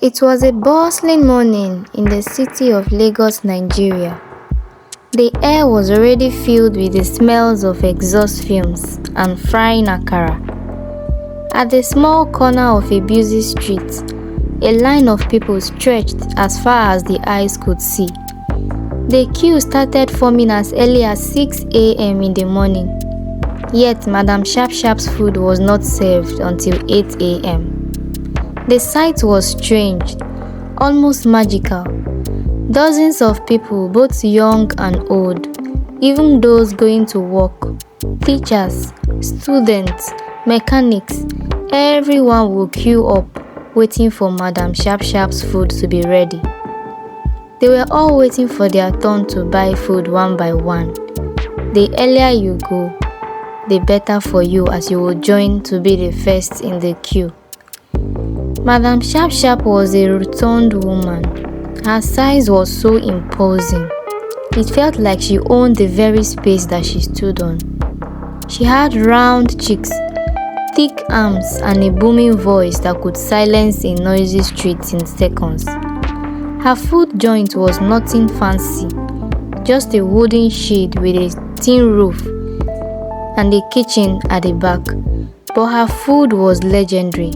It was a bustling morning in the city of Lagos, Nigeria. The air was already filled with the smells of exhaust fumes and frying akara. At the small corner of a busy street, a line of people stretched as far as the eyes could see. The queue started forming as early as 6 a.m. in the morning. Yet Madam Sharp-Sharp's food was not served until 8 a.m. The sight was strange, almost magical. Dozens of people, both young and old, even those going to work, teachers, students, mechanics, everyone would queue up waiting for Madam Sharp-Sharp's food to be ready. They were all waiting for their turn to buy food one by one. The earlier you go, the better for you, as you will join to be the first in the queue. Madam Sharp-Sharp was a rotund woman. Her size was so imposing. It felt like she owned the very space that she stood on. She had round cheeks, thick arms, and a booming voice that could silence a noisy street in seconds. Her food joint was nothing fancy, just a wooden shed with a tin roof and a kitchen at the back. But her food was legendary.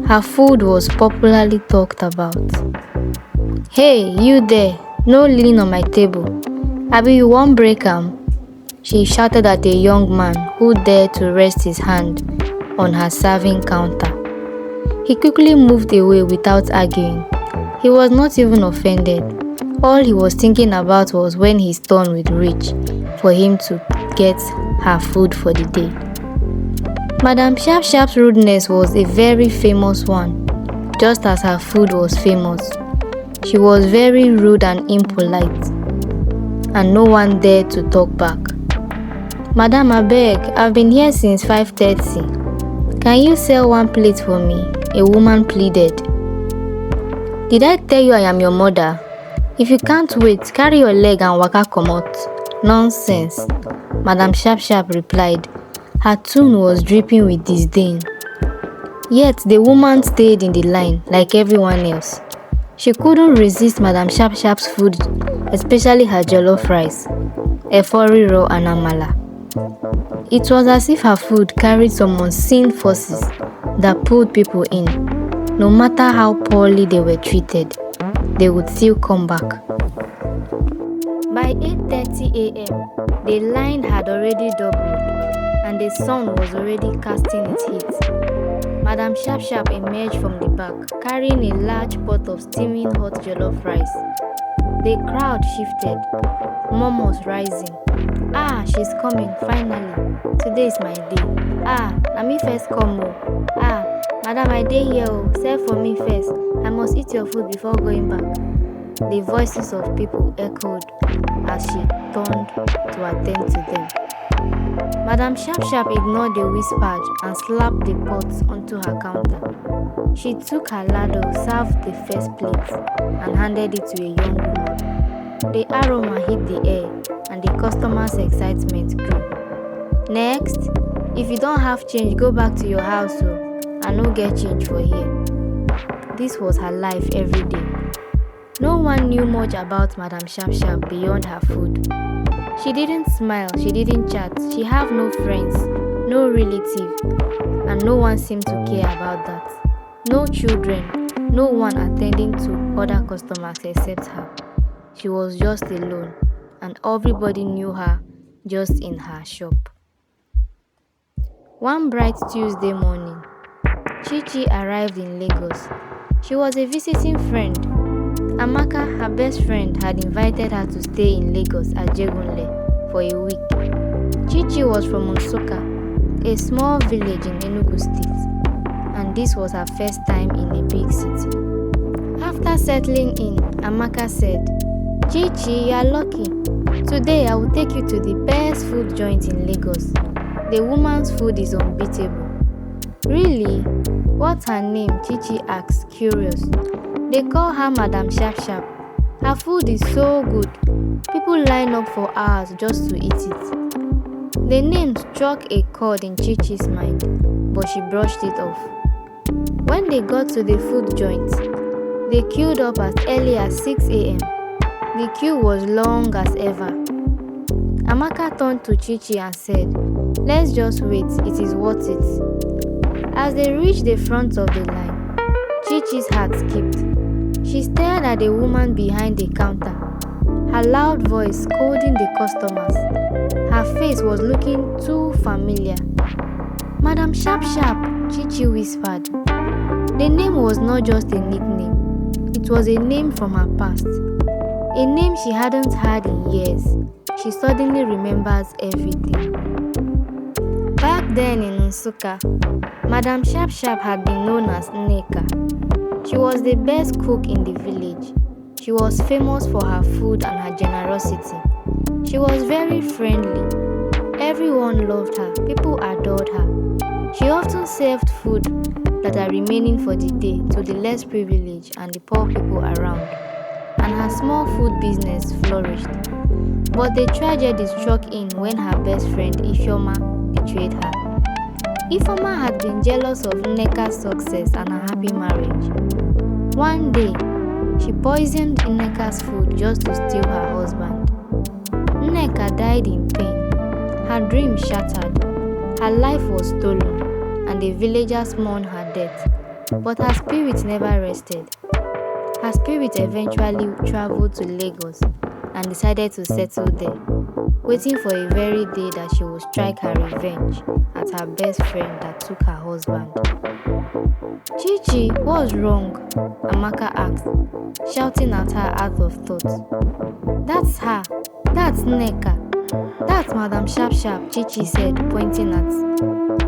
Her food was popularly talked about. "Hey, you there, no leaning on my table. Abi you wan break am?" she shouted at a young man who dared to rest his hand on her serving counter. He quickly moved away without arguing. He was not even offended. All he was thinking about was when his turn would reach for him to get her food for the day. Madam Sharp-Sharp's rudeness was a very famous one, just as her food was famous. She was very rude and impolite, and no one dared to talk back. "Madam abeg, I've been here since 5:30. Can you sell one plate for me?" a woman pleaded. "Did I tell you I am your mother? If you can't wait, carry your leg and waka comot." "Nonsense," Madam Sharp-Sharp replied. Her tone was dripping with disdain. Yet the woman stayed in the line like everyone else. She couldn't resist Madam Sharp-Sharp's food, especially her jollof rice, efori raw and amala. It was as if her food carried some unseen forces that pulled people in. No matter how poorly they were treated, they would still come back. By 8:30 a.m., the line had already doubled, and the sun was already casting its heat. Madam Sharp-Sharp emerged from the back, carrying a large pot of steaming hot jollof rice. The crowd shifted, murmurs rising. "Ah, she's coming, finally. Today is my day. Ah, let me first come. Oh. Ah, madam, I dey here. Oh. Serve for me first. I must eat your food before going back." The voices of people echoed as she turned to attend to them. Madam Sharp-Sharp ignored the whispers and slapped the pots onto her counter. She took her ladle, served the first plate, and handed it to a young woman. The aroma hit the air, and the customers' excitement grew. "Next, if you don't have change, go back to your house. So I no get change for here." This was her life every day. No one knew much about Madam Sharp-Sharp beyond her food. She didn't smile, she didn't chat, she had no friends, no relative, and no one seemed to care about that. No children, no one attending to other customers except her. She was just alone, and everybody knew her just in her shop. One bright Tuesday morning, Chichi arrived in Lagos. She was a visiting friend. Amaka, her best friend, had invited her to stay in Lagos at Jegunle for a week. Chichi was from Nsukka, a small village in Enugu State, and this was her first time in a big city. After settling in, Amaka said, "Chichi, you are lucky. Today I will take you to the best food joint in Lagos. The woman's food is unbeatable." "Really? What's her name?" Chichi asked, curious. "They call her Madam Sharp-Sharp. Her food is so good. People line up for hours just to eat it." The name struck a chord in Chichi's mind, but she brushed it off. When they got to the food joint, They queued up as early as 6 a.m. The queue was long as ever. Amaka turned to Chichi and said, "Let's just wait, it is worth it." As they reached the front of the line, Chichi's heart skipped. She stared at the woman behind the counter, her loud voice scolding the customers. Her face was looking too familiar. "Madam Sharp Sharp," Chichi whispered. The name was not just a nickname, it was a name from her past. A name she hadn't heard in years. She suddenly remembers everything. Back then in Nsukka, Madam Sharp Sharp had been known as Nneka. She was the best cook in the village. She was famous for her food and her generosity. She was very friendly. Everyone loved her. People adored her. She often served food that are remaining for the day to the less privileged and the poor people around. And her small food business flourished. But the tragedy struck in when her best friend Ifeoma betrayed her. Ifeoma had been jealous of Nneka's success and her happy marriage. One day, she poisoned Nneka's food just to steal her husband. Nneka died in pain. Her dream shattered. Her life was stolen, and the villagers mourned her death. But her spirit never rested. Her spirit eventually traveled to Lagos and decided to settle there, waiting for a very day that she would strike her revenge at her best friend that took her husband. "Chichi, what's wrong?" Amaka asked, shouting at her out of thought. "That's her. That's Nneka. That's Madam Sharp Sharp," Chichi said, pointing at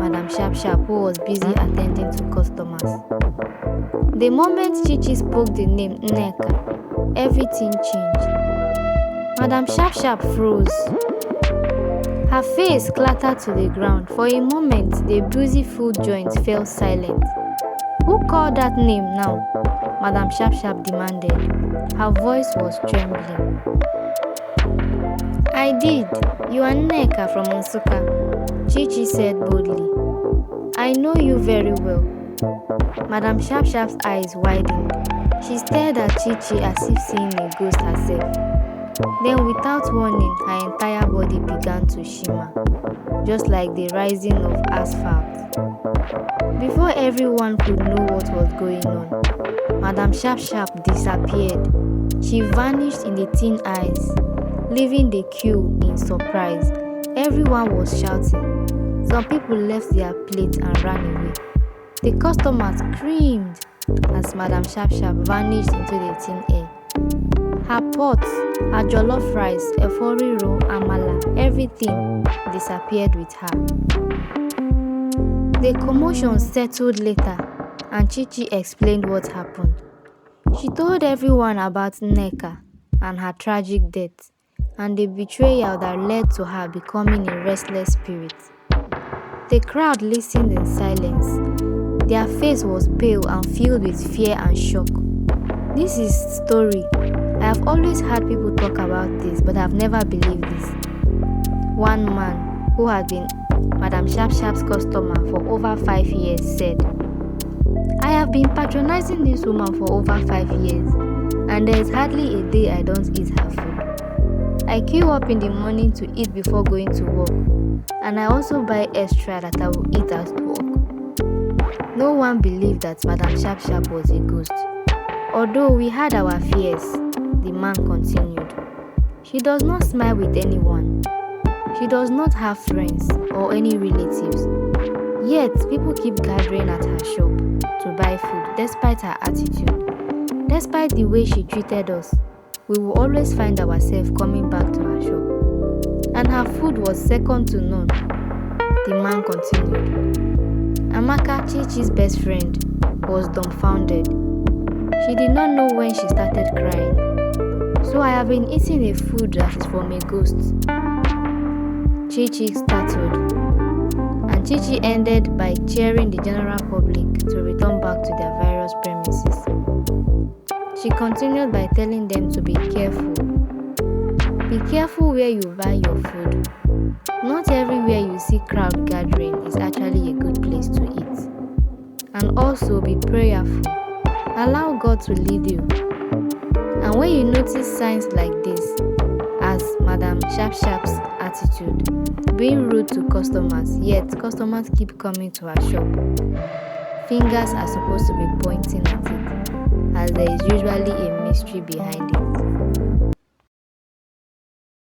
Madam Sharp Sharp, who was busy attending to customers. The moment Chichi spoke the name Nneka, everything changed. Madam Sharp Sharp froze. Her face clattered to the ground. For a moment, the busy food joint fell silent. "Who called that name now?" Madam Sharp Sharp demanded. Her voice was trembling. "I did. You are Nneka from Nsukka," Chichi said boldly. "I know you very well." Madam Sharp Sharp's eyes widened. She stared at Chichi as if seeing a ghost herself. Then, without warning, her entire body began to shimmer, just like the rising of asphalt. Before everyone could know what was going on, Madam Sharp Sharp disappeared. She vanished in the thin eyes, leaving the queue in surprise. Everyone was shouting. Some people left their plates and ran away. The customers screamed as Madam Sharp Sharp vanished into the thin air. Her pots, her jollof rice, efori roll, amala, everything disappeared with her. The commotion settled later, and Chichi explained what happened. She told everyone about Nneka and her tragic death, and the betrayal that led to her becoming a restless spirit. The crowd listened in silence. Their face was pale and filled with fear and shock. This is story. I have always heard people talk about this, but I have never believed this. One man, who had been Madam Sharp Sharp's customer for over 5 years, said, "I have been patronizing this woman for over 5 years, and there is hardly a day I don't eat her food. I queue up in the morning to eat before going to work, and I also buy extra that I will eat at work." No one believed that Madam Sharp Sharp was a ghost. Although we had our fears, the man continued. She does not smile with anyone. She does not have friends or any relatives. Yet, people keep gathering at her shop to buy food despite her attitude. Despite the way she treated us, we will always find ourselves coming back to her shop. And her food was second to none. The man continued. Amaka, Chichi's best friend, was dumbfounded. She did not know when she started crying. "So I have been eating a food that is from a ghost," Chichi startled. And Chichi ended by cheering the general public to return back to their various premises. She continued by telling them to be careful. Be careful where you buy your food. Not everywhere you see crowd gathering is actually a good place to eat. And also be prayerful. Allow God to lead you. And when you notice signs like this, as Madam Sharp Sharp's attitude, being rude to customers, yet customers keep coming to her shop, fingers are supposed to be pointing at it, as there is usually a mystery behind it.